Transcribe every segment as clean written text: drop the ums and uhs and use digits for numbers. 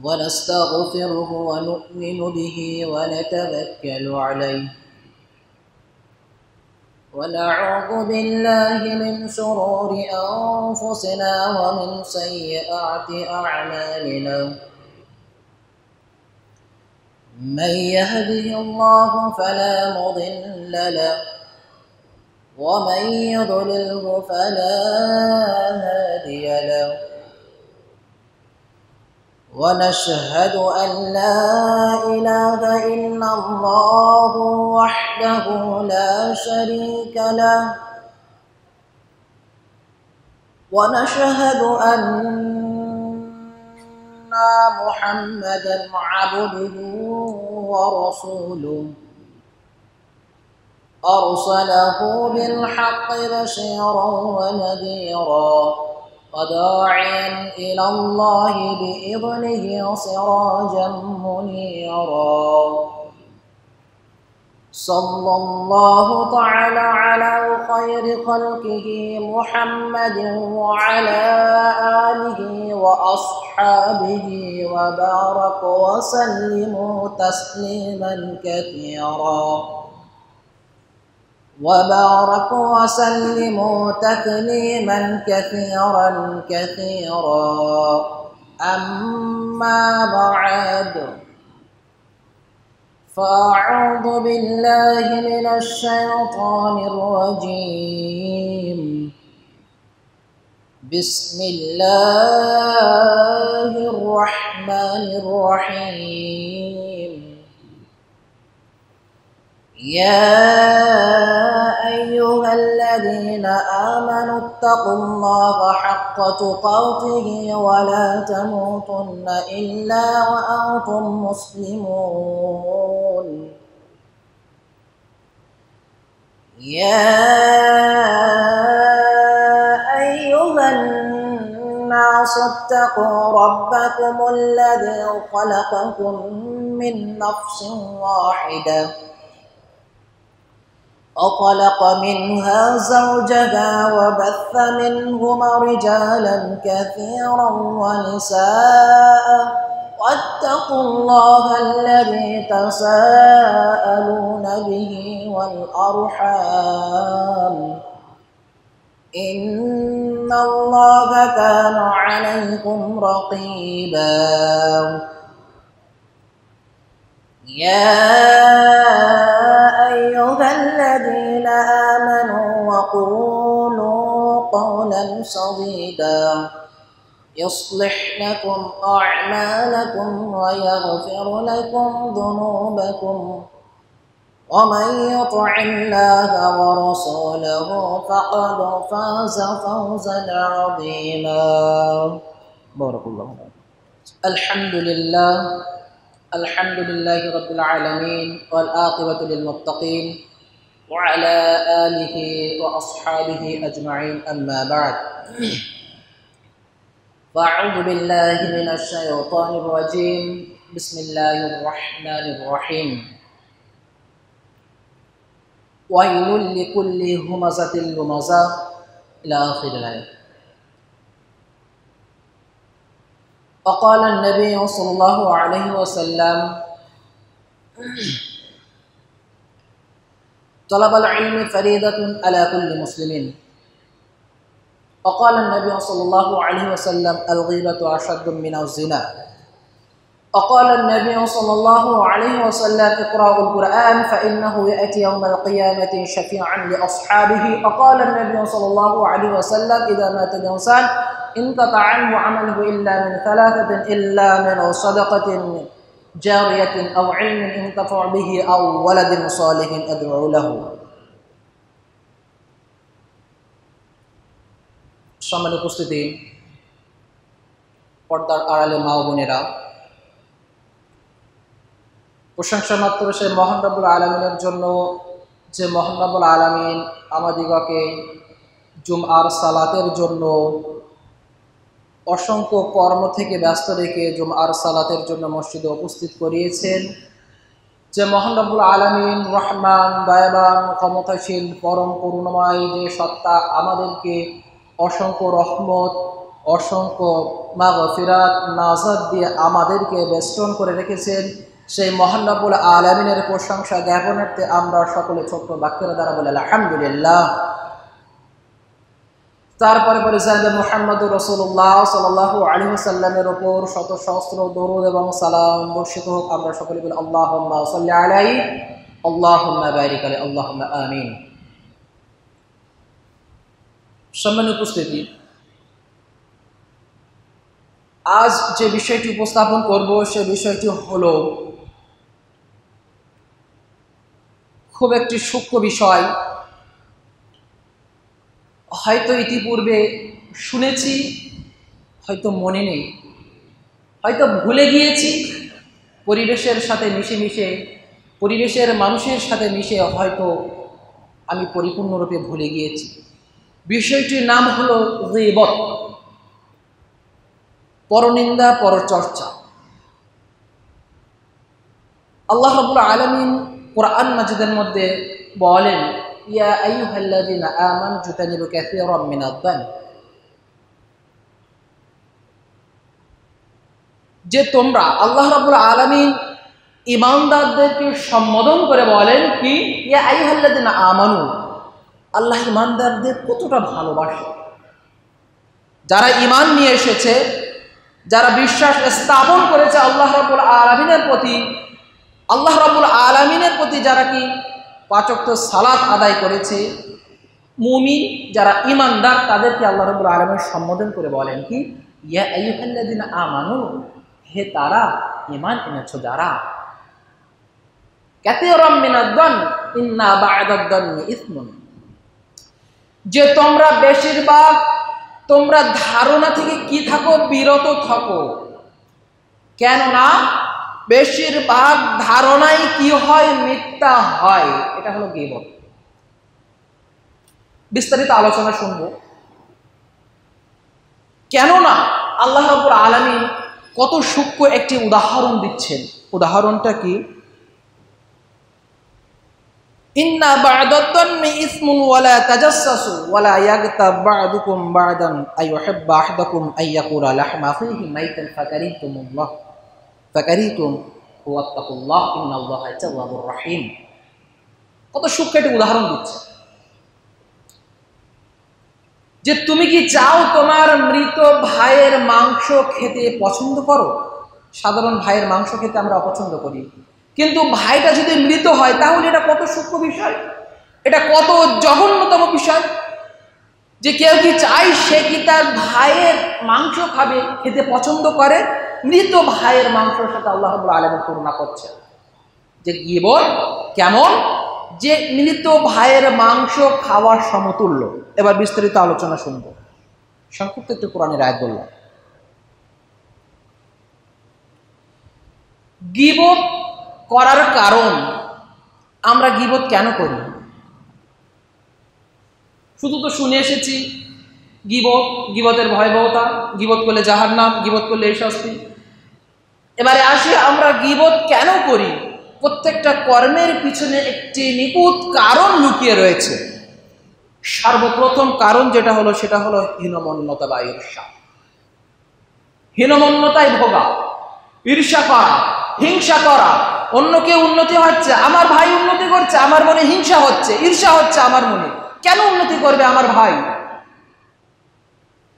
ونستغفره ونؤمن به ونتوكل عليه ونعوذ بالله من شرور أنفسنا ومن سيئات أعمالنا من يهده الله فلا مضل له ومن يضلله فلا هادي له ونشهد أن لا إله إلا الله وحده لا شريك له ونشهد أن محمدا عبده ورسوله أرسله بالحق بشيرا ونذيرا وداعيا إلى الله بإذنه سراجا منيرا صلى الله تعالى على خير خلقه محمد وعلى آله وأصحابه وبارك وسلموا تسليما كثيرا وبارك وسلموا تكليما كثيرا أما بعد فأعوذ بالله من الشيطان الرجيم بسم الله الرحمن الرحيم يا أيها الذين آمنوا اتقوا الله حق تقاته ولا تموتن إلا وأنتم مسلمون يا أيها الناس اتقوا ربكم الذي خلقكم من نفس واحدة وخلق منها زوجها وبث منهما رجالا كثيرا ونساء واتقوا الله الذي تساءلون به والأرحام إن الله كان عليكم رقيبا يا أيها الذين آمنوا وقولوا قولا سديدا يصلح لكم أعمالكم ويغفر لكم ذنوبكم ومن يطع الله ورسوله فقد فاز فوزا عظيما بارك الله. الحمد لله رب العالمين والعاقبة للمتقين وعلى آله وأصحابه أجمعين أما بعد فأعوذ بالله من الشيطان الرجيم بسم الله الرحمن الرحيم ويل لكل همزة لمزة إلى آخر الآية. وقال النبي صلى الله عليه وسلم طلب العلم فريضة على كل مسلم. وقال النبي صلى الله عليه وسلم الغيبة أشد من الزنا. وقال النبي صلى الله عليه وسلم اقرأوا القرآن فإنه يأتي يوم القيامة شفيعا لأصحابه. وقال النبي صلى الله عليه وسلم إذا مات الإنسان انقطع عنه عمله إلا من ثلاثة إلا من صدقة جارية أو علم ينتفع به أو ولد صالح أدعو له. সম্মানিত উপস্থিতি, পর্দার আড়ালে মা ও বোনেরা, প্রশংসা মাত্র সেই মহান রব্বুল আলামিনের জন্য যে মহান রব্বুল আলামিন আমাদিগকে জুমআর সালাতের জন্য অসংখ্য কর্ম থেকে ব্যস্ত রেখে জুমআর সালাতের জন্য মসজিদে উপস্থিত করিয়েছেন। যে মহান রব্বুল আলামিন রহমান, দয়াবান, ক্ষমতাশীল, পরম করুণাময় যে সত্তা আমাদেরকে অসংখ্য রহমত, অসংখ্য মাগফিরাত নাজাত দিয়ে আমাদেরকে বেষ্টন করে রেখেছেন। সেই মহান রব্বুল আলামিনের প্রশংসা জ্ঞাপনার্থে আমরা সকলে ছোট্ট বাক্যের দ্বারা বলে আলহামদুলিল্লাহ। তারপরে পরে সাইয়েদনা মুহাম্মদুর রাসূলুল্লাহ সাল্লাল্লাহু আলাইহি ওয়াসাল্লামের উপর শত সহস্র দরুদ এবং সালাম বর্ষিত হোক। আমরা সকলে বলি আল্লাহুম্মা সাল্লি আলাইহি আল্লাহুম্মা বারিক আলাইহি আল্লাহুম্মা আমিন। সম্মানিত উপস্থিতি, আজ যে বিষয়টি উপস্থাপন করব সে বিষয়টি হলো খুব একটি সূক্ষ্ম বিষয়। হয়তো ইতিপূর্বে শুনেছি, হয়তো মনে নেই, হয়তো ভুলে গিয়েছি। পরিবেশের সাথে মিশে পরিবেশের মানুষের সাথে মিশে হয়তো আমি পরিপূর্ণরূপে ভুলে গিয়েছি। বিষয়টির নাম হলো গীবত, পরনিন্দা, পরচর্চা। আল্লাহ রাব্বুল আলামিন কোরআন মাজিদের মধ্যে বলেন, ইয়া আইয়ুহাল্লাযীনা আমানু ইজতানিবু কাসীরাম মিনায-যান্নি, যে তোমরা, আল্লাহ রাব্বুল আলামিন ঈমানদারদেরকে সম্বোধন করে বলেন কি, ইয়া আইয়ুহাল্লাযীনা আমানু, আল্লাহ ঈমানদারদের কতটা ভালোবাসে। যারা ঈমান নিয়ে এসেছে, যারা বিশ্বাস স্থাপন করেছে আল্লাহ রাব্বুল আলামিনের প্রতি, আল্লাহ রাব্বুল আলামিনের প্রতি যারা কি 5 ওয়াক্ত সালাত আদায় করেছে, মুমিন যারা ঈমানদার, তাদেরকে আল্লাহ রাব্বুল আলামিন সম্বোধন করে বলেন কি, ইয়া আইয়ুহাল্লাযীনা আমানু, হে তারা ঈমান এনেছো যারা, কাসীরাম মিনায-যান্নি ইন্না বা'দাদ-যান্নি ইসমুন, যে তোমরা বেশিরভাগ তোমরা ধারণা থেকে কি থাকো, বিরত থাকো। কেননা বেশিরভাগ ধারণাই কি হয়, মিথ্যা হয়। এটা হলো গীবত। বিস্তারিত আলোচনা শুনবো। কেননা আল্লাহ রাব্বুল আলামিন কত সূক্ষ্ম একটি উদাহরণ দিচ্ছেন। উদাহরণটা কি, ইন্না বা'দাদ-যান্নি ইসমুন ওয়ালা তাজাসসু ওয়ালা ইয়াগতাব বা'দুকুম বা'দান আইয়ুহিব্বু আহাদুকুম আইয়াকুলা লাহমা আখিহি মাইতান ফাকারিতুম ওয়াত্তাকুল্লাহ ইন্নাল্লাহা তাওয়াবুর রহিম। কত সূক্ষ্ম একটি উদাহরণ দিচ্ছে যে তুমি কি চাও তোমার মৃত ভাইয়ের মাংস খেতে পছন্দ করো? সাধারণ ভাইয়ের মাংস খেতে আমরা অপছন্দ করি, কিন্তু ভাইটা যদি মৃত হয় তাহলে এটা কত সূক্ষ্ম বিষয়, এটা কত জঘন্যতম বিষয় যে কেউ কি চায় সে কি তার ভাইয়ের মাংস খাবে, খেতে পছন্দ করে? মৃত ভাইয়ের মাংসের সাথে আল্লাহ রাব্বুল আলামিন তুলনা করছে যে গীবত কেমন, যে মৃত ভাইয়ের মাংস খাওয়ার সমতুল্য। এবার বিস্তারিত আলোচনা শুনব। সংক্ষিপ্ত একটু কোরআনের আয়াত বললাম। গীবত করার কারণ, আমরা গীবত কেন করি? শুধু তো শুনে এসেছি গীবত, গীবতের ভয়াবহতা, গীবত করলে জাহান্নাম, গীবত করলে এই শাস্তি। এবারে আসি আমরা গীবত কেন করি। প্রত্যেকটা কর্মের পিছনে একটি নিখুঁত কারণ লুকিয়ে রয়েছে। সর্বপ্রথম কারণ যেটা হলো সেটা হলো হীনমন্যতা বা ঈর্ষা। হীনমন্যতায় ভোগা, ঈর্ষা করা, হিংসা করা। অন্য কেউ উন্নতি হচ্ছে, আমার ভাই উন্নতি করছে, আমার মনে হিংসা হচ্ছে, ঈর্ষা হচ্ছে আমার মনে। কেন উন্নতি করবে আমার ভাই?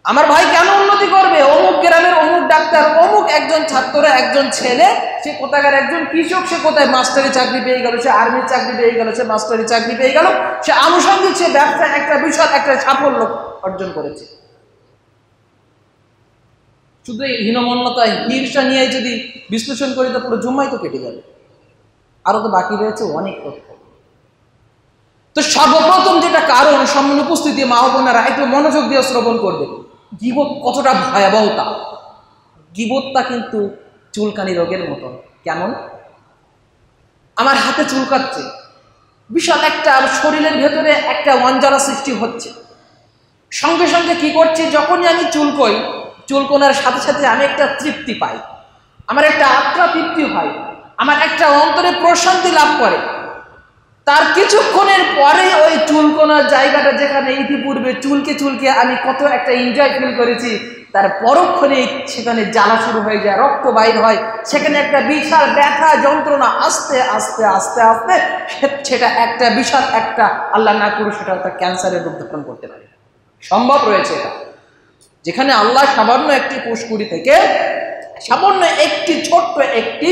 আমার ভাই কেন উন্নতি করবে? অমুক গ্রামের অমুক ডাক্তার, অমুক একজন ছাত্র, একজন ছেলে, সে কোথাকার একজন কৃষক, সে কোথায় মাস্টারি চাকরি পেয়ে গেল, সে আর্মির চাকরি পেয়ে গেল, সে মাস্টারি চাকরি পেয়ে গেল, সে আনুষঙ্গিক সে ব্যবসায় একটা বিশাল একটা সাফল্য অর্জন করেছে। শুধু এই হীনমন্যতায় ঈর্ষা নিয়ে যদি বিশ্লেষণ করি তো পুরো জুম্মাই তো কেটে যাবে। আরো তো বাকি রয়েছে অনেক তথ্য। তো সর্বপ্রথম যেটা কারণ, সম্মান উপস্থিতি মা বোনেরা একটু মনোযোগ দিয়ে শ্রবণ করবে। গীবত কতটা ভয়াবহতা। গীবতটা কিন্তু চুলকানি রোগের মতো। কেমন? আমার হাতে চুলকাচ্ছে, বিশাল একটা শরীরের ভেতরে একটা অঞ্জলা সৃষ্টি হচ্ছে। সঙ্গে সঙ্গে কি করছি, যখনই আমি চুলকোই, চুলকোনার সাথে সাথে আমি একটা তৃপ্তি পাই, আমার একটা আত্মা তৃপ্তি হয়, আমার একটা অন্তরে প্রশান্তি লাভ করে। তার কিছুক্ষণের পরে ওই চুলকোনার জায়গাটা যেখানে ইতিপূর্বে চুলকে চুলকে আমি কত একটা এনজয় ফিল করেছি, তার পরক্ষণেই সেখানে জ্বালা শুরু হয়ে যায়, রক্ত বাইর হয়, সেখানে একটা বিশাল ব্যথা যন্ত্রণা, আস্তে আস্তে আস্তে আস্তে সেটা একটা বিশাল একটা, আল্লাহ না করুক, সেটা একটা ক্যান্সারের রূপ ধারণ করতে পারে। সম্ভব রয়েছে এটা, যেখানে আল্লাহ সামান্য একটি পুষ্কুড়ি থেকে, সামান্য একটি ছোট্ট একটি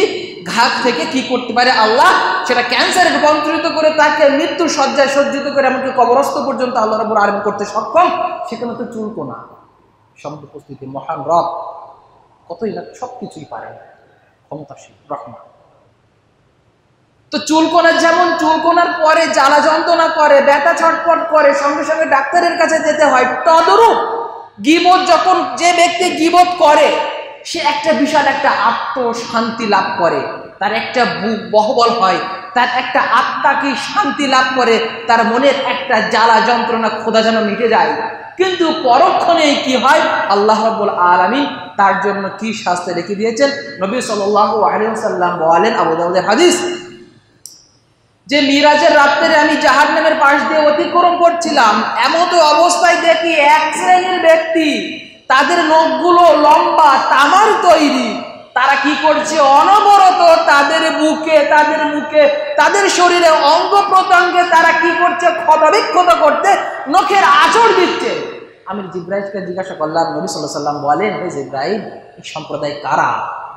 ঘাত থেকে কি করতে পারে, আল্লাহ সেটা ক্যান্সারে রূপান্তরিত করে তাকে মৃত্যুর শয্যায় সজ্জিত করে এমনকি কবরস্থ পর্যন্ত আল্লাহ রাব্বুল আলামিন করতে সক্ষম। সেখানে তো চুলকোনা, শব্দ উপস্থিতি, মহান রব কতই না, সবকিছুই পারে, ক্ষমতাশীল রহমান। তো চুলকোনা যেমন চুলকোনার পরে জ্বালা যন্ত্রণা করে, ব্যথা ছটফট করে, সঙ্গে সঙ্গে ডাক্তারের কাছে যেতে হয়, তদরূপ গীবত যখন যে ব্যক্তি গীবত করে সে একটা বিশাল একটা আত্মশান্তি লাভ করে, তার একটা বুক বহবল হয়, তার একটা আত্মা কি শান্তি লাভ করে, তার মনের একটা জ্বালা যন্ত্রণা খোদা যেন মিটে যায়। কিন্তু পরক্ষণেই কি হয়, আল্লাহ রাব্বুল আলামিন তার জন্য কি শাস্তি রেখে দিয়েছেন। নবী সাল্লাল্লাহু আলাইহি ওয়াসাল্লাম বলেন, আবু দাউদের হাদিস, যে মিরাজের রাত্রে আমি জাহান্নামের পাশ দিয়ে অতিক্রম করছিলাম, এমতো অবস্থায় দেখি এক শ্রেণীর ব্যক্তি, তাদের নখগুলো লম্বা তামার তৈরি, তারা কি করছে, অনবরত তাদের বুকে, তাদের মুখে, তাদের শরীরে অঙ্গ প্রত্যঙ্গে তারা কি করছে, ক্ষতবিক্ষত করতে নখের আঁচড় দিচ্ছে। আমি জিব্রাইলকে জিজ্ঞাসা করলাম, নবী সাল্লাল্লাহু আলাইহি ওয়াসাল্লাম বলেন, হে জিব্রাইল, এই সম্প্রদায় কারা?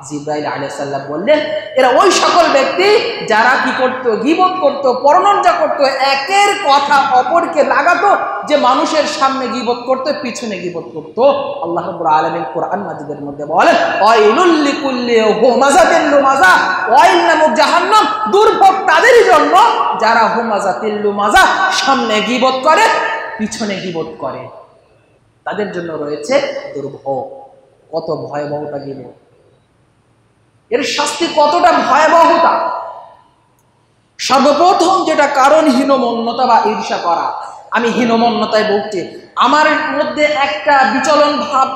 জিব্রাইল আলাইহিস সালাম বললেন, এরা ওই সকল ব্যক্তি যারা কি করতো, গীবত করতো, পরনিন্দা করতো, একের কথা অপরকে লাগাতো, যে মানুষের সামনে গীবত করতো, পিছনে গীবত করতো। আল্লাহ রাব্বুল আলামিন কোরআন মাজিদের মধ্যে বলেন, ওয়াইলুল লিকুল্লি হুমাযাতিন লুমাযা, ওয়াইল নামক জাহান্নাম দুর্ভোগ তাদেরই জন্য যারা হুমাযাতিন লুমাযা, সামনে গীবত করে, পিছনে গীবত করে, তাদের জন্য রয়েছে দুর্ভোগ। কত ভয়াবহতা গীবত, এর শাস্তি কতটা ভয়াবহতা। সর্বপ্রথম যেটা কারণ, হীনমন্যতা বা ঈর্ষা করা। আমি হীনমন্যতায় ভুগছি, আমার মধ্যে একটা বিচলন ভাব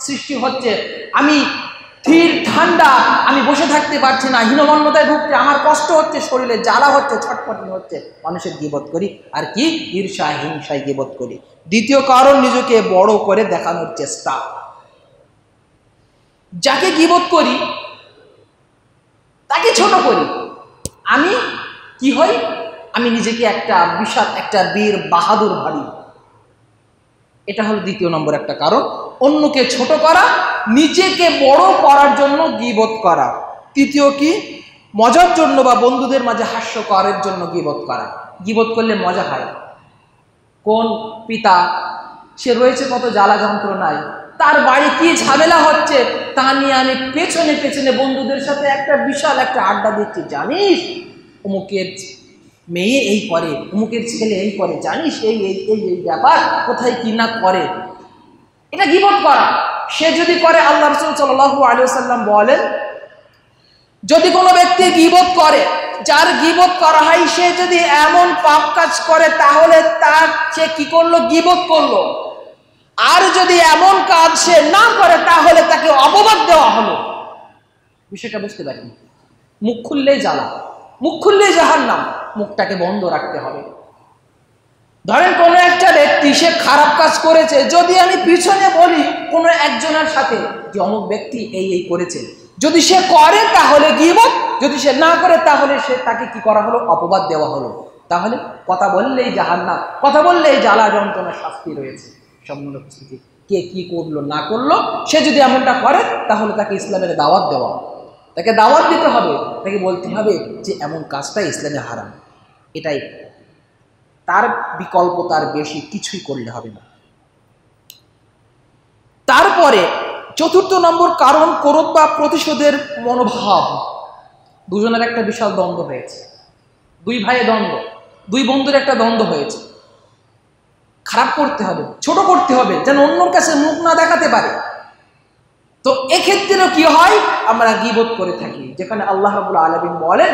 সৃষ্টি হচ্ছে, আমি স্থির ঠান্ডা, আমি বসে থাকতে পারছি না, হীনমন্যতায় ভুগছি, আমার কষ্ট হচ্ছে, শরীরে জ্বালা হচ্ছে, ছটফটি হচ্ছে, মানুষের গীবত করি। আর কি, ঈর্ষা হিংসায় গীবত করি। দ্বিতীয় কারণ, নিজেকে বড় করে দেখানোর চেষ্টা। যাকে গীবত করি তাকে ছোট করি, আমি কি হই, আমি নিজেকে একটা বিশাল একটা বীর বাহাদুর ভাবি। এটা হলো দ্বিতীয় নম্বর একটা কারণ, অন্যকে ছোট করা, নিজেকে বড় করার জন্য গীবত করা। তৃতীয় কি, মজার জন্য বা বন্ধুদের মাঝে হাস্যকরের জন্য গীবত করা। গীবত করলে মজা হয়। কোন পিতা, সে রয়েছে কত জ্বালা যন্ত্রণায়, তার বাড়ি কি ঝামেলা হচ্ছে, তা নিয়ে আমি পেছনে পেছনে বন্ধুদের সাথে একটা বিশাল একটা আড্ডা দিচ্ছি, জানিস অমুকের মেয়ে এই করে, অমুকের ছেলে এই করে, জানিস এই এই এই এই ব্যাপার, কোথায় কি না করে। এটা গীবত করা। সে যদি করে, আল্লাহ রাসূল সাল্লাল্লাহু আলাইহি ওয়াসাল্লাম বলেন, যদি কোনো ব্যক্তি গীবত করে, যার গীবত করা হয়, সে যদি এমন পাপ কাজ করে, তাহলে তার সে কি করলো, গীবত করলো। আর যদি এমন কাজ সে না করে, তাহলে তাকে অপবাদ দেওয়া হলো। বিষয়টা বুঝতে পারেন? মুখ খুললেই জ্বালা, মুখ খুললেই জাহান্নাম, মুখটাকে বন্ধ রাখতে হবে। ধরেন কোনো একটা ব্যক্তি সে খারাপ কাজ করেছে, যদি আমি পিছনে বলি কোনো একজনের সাথে যে অমুক ব্যক্তি এই এই করেছে, যদি সে করে তাহলে গীবত, যদি সে না করে তাহলে সে তাকে কি করা হলো, অপবাদ দেওয়া হলো। তাহলে কথা বললেই জাহান্নাম, কথা বললেই জ্বালা যন্ত্রণার শাস্তি রয়েছে। সম্পূর্ণ উপস্থিতি, কে কি করলো না করলো, সে যদি এমনটা করে তাহলে তাকে ইসলামের দাওয়াত দেওয়া, তাকে দাওয়াত দিতে হবে, তাকে বলতে হবে যে এমন কাজটা ইসলামে হারাম, এটাই, তার বিকল্প তার বেশি কিছুই করলে হবে না। তারপরে চতুর্থ নম্বর কারণ, ক্রোধ বা প্রতিশোধের মনোভাব। দুজনের একটা বিশাল দ্বন্দ্ব হয়েছে, দুই ভাইয়ের দ্বন্দ্ব, দুই বন্ধুর একটা দ্বন্দ্ব হয়েছে। খারাপ করতে হবে, ছোট করতে হবে, যেন অন্যর কাছে মুখ না দেখাতে পারে। তো এক্ষেত্রেও কি হয়, আমরা গীবত করে থাকি। যেখানে আল্লাহ রাব্বুল আলামিন বলেন,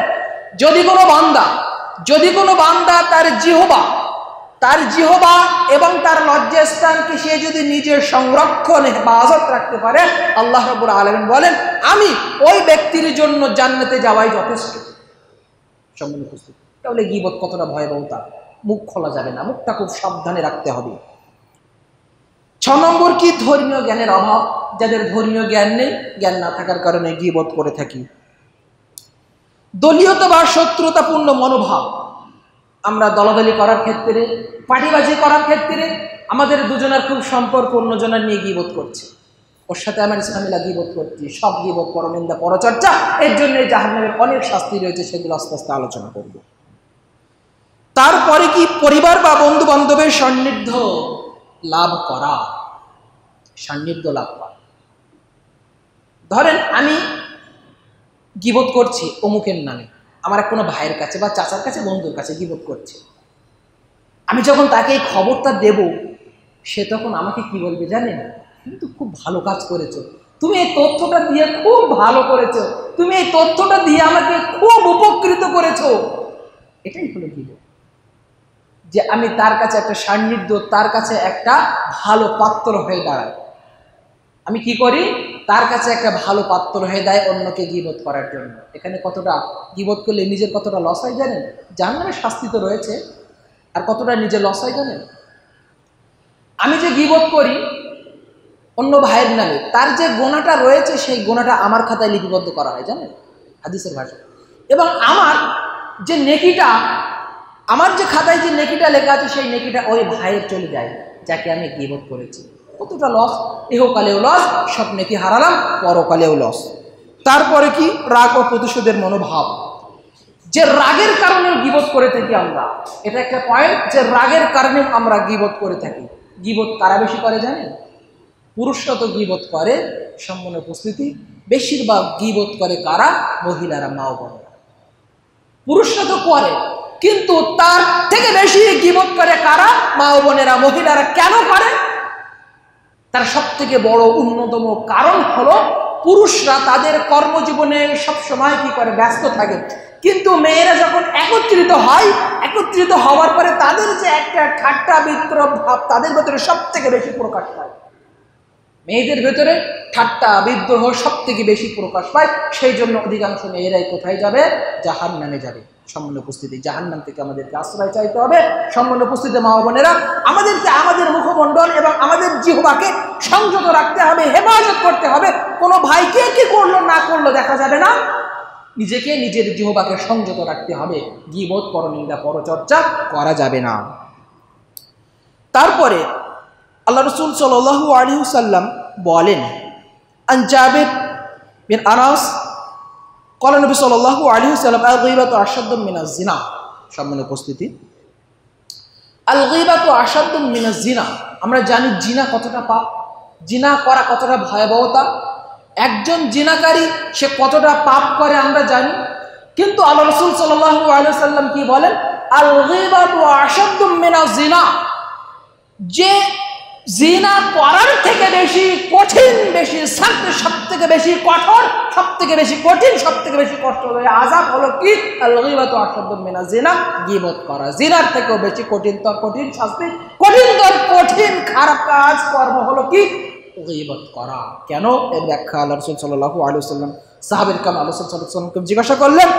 যদি কোনো বান্দা তার জিহবা এবং তার লজ্জাস্থানকে সে যদি নিজের সংরক্ষণে হেফাজত রাখতে পারে, আল্লাহ রাব্বুল আলামিন বলেন, আমি ওই ব্যক্তির জন্য জান্নাতে যাওয়াই যথেষ্ট। সম্মান উপস্থিত, তাহলে গীবত কতটা ভয়াবহতা, মুখ খোলা যাবে না, মুখটা খুব সাবধানে রাখতে হবে। 6 নম্বর কি, ধর্মীয় জ্ঞানের অভাব। যাদের ধর্মীয় জ্ঞান নেই, জ্ঞান না থাকার কারণে গীবত করে থাকি। দলীয়তা বা শত্রুতাপূর্ণ মনোভাব, আমরা দলাদলি করার ক্ষেত্রে, পার্টিবাজি করার ক্ষেত্রে আমাদের দুজনের খুব সম্পর্ক, অন্যজনের নিয়ে গীবত করছে, ওর সাথে আমার ইসলামিলা গীবত করছি, সব গীবত, পরনিন্দা, পরচর্চা, এর জন্য জাহান্নামের অনেক শাস্তি রয়েছে, সেগুলো আস্তে আস্তে আলোচনা করব। তারপরে কি পরিবার বা বন্ধু বান্ধবের সান্নিধ্য লাভ করা, সান্নিধ্য লাভ করা। ধরেন আমি গীবত করছি অমুকের নামে, আমার কোনো ভাইয়ের কাছে বা চাচার কাছে, বন্ধুর কাছে গীবত করছে। আমি যখন তাকে এই খবরটা দেব, সে তখন আমাকে কি বলবে জানেন? কিন্তু খুব ভালো কাজ করেছো, তুমি এই তথ্যটা দিয়ে খুব ভালো করেছো, তুমি এই তথ্যটা দিয়ে আমাকে খুব উপকৃত করেছো। এটাই হলো গীবত, যে আমি তার কাছে একটা সান্নিধ্য, তার কাছে একটা ভালো পাত্র হয়ে দাঁড়াই। আমি কি করি? তার কাছে একটা ভালো পাত্র হয়ে দেয় অন্যকে গীবত করার জন্য। এখানে কতটা গীবত করলে নিজের কতটা লস হয় জানেন? জাহান্নামের শাস্তি তো রয়েছে, আর কতটা নিজের লস হয় জানেন? আমি যে গীবত করি অন্য ভাইয়ের নামে, তার যে গোনাটা রয়েছে সেই গোনাটা আমার খাতায় লিপিবদ্ধ করা হয় জানেন, হাদিসের ভাষায়। এবং আমার যে নেকিটা, আমার যে খাতায় যে নেকিটা লেখা আছে, সেই নেকিটা ওই ভাইয়ের চলে যায় যাকে আমি গীবত করেছি। কতটা লস, ইহকালেও লস, সব নেকি হারালাম, পরকালেও লস। তারপরে কি? রাগ ও প্রতিশোধের মনোভাব, যে রাগের কারণে গীবত করে থাকি আমরা, এটা একটা পয়েন্ট, যে রাগের কারণে আমরা গীবত করে থাকি। গীবত কারা বেশি করে জানেন? পুরুষরা তো গীবত করে, সম্পূর্ণ উপস্থিতি। বেশিরভাগ গীবত করে কারা? মহিলারা, মা ও বোনেরা। পুরুষরা তো করে, কিন্তু তার থেকে বেশি গীবত করে কারা? মা ও বোনেরা, মহিলারা। কেন করে? তার সব থেকে বড় অন্যতম কারণ হলো, পুরুষরা তাদের কর্মজীবনে সবসময় কি করে? ব্যস্ত থাকে। কিন্তু মেয়েরা যখন একত্রিত হয়, একত্রিত হওয়ার পরে তাদের যে একটা ঠাট্টা বিদ্রোহ ভাব তাদের ভেতরে সব থেকে বেশি প্রকাশ পায়। মেয়েদের ভেতরে ঠাট্টা বিদ্রোহ সব থেকে বেশি প্রকাশ পায়। সেই জন্য অধিকাংশ মেয়েরাই কোথায় যাবে? জাহান্নামে যাবে। সম্পূর্ণ উপস্থিতি, জাহান্নাম থেকে আমাদেরকে আশ্রয় চাইতে হবে। সম্পূর্ণ উপস্থিতি মা বোনেরা, আমাদেরকে আমাদের মুখমণ্ডল এবং আমাদের জিহ্বাকে সংযত রাখতে হবে, হেফাজত করতে হবে। কোনো ভাইকে কি করলো না করলো দেখা যাবে না, নিজেকে, নিজের জিহ্বাকে সংযত রাখতে হবে। গীবত, পরনিন্দা, পরচর্চা করা যাবে না। তারপরে আল্লাহ রাসূল সাল্লাল্লাহু আলাইহি ওয়াসাল্লাম বলেন, আন জাবির বিন আনাস قال নবী সাল্লাল্লাহু আলাইহি ওয়াসাল্লাম, আল গীবাতু আশাদ্দু মিনাজ জিনা। সম্মানিত উপস্থিতি, আল গীবাতু আশাদ্দু মিনাজ জিনা। আমরা জানি জিনা কতটা পাপ, জিনা করা কতটা ভয়াবহতা, একজন জিনাকারী সে কতটা পাপ করে আমরা জানি। কিন্তু আল্লাহ রাসূল সাল্লাল্লাহু আলাইহি ওয়াসাল্লাম কি বলেন? আল গীবাতু আশাদ্দু মিনাজ জিনা, যে জিনা করার থেকে বেশি কঠিন, বেশি শাস্তি, সব থেকে বেশি কঠোর, সব থেকে বেশি কঠিন, সব থেকে বেশি কষ্ট আযাব হলো কি? আল গীবাতু আশাদ্দু মিনাজ জিনা, গীবত করা। জিনার থেকেও বেশি কঠিনতর কঠিন শাস্তি, কঠিনতর কঠিন খারাপ কাজ কর্ম হলো কি? গীবত করা। কেন? এর ব্যাখ্যা আল্লাহ রাসূল সাল্লাল্লাহু আলাইহি ওয়াসাল্লাম সাহাবায়ে কেরাম আল্লাহ সাল্লাল্লাহু আলাইহি ওয়াসাল্লামকে জিজ্ঞাসা করলেন,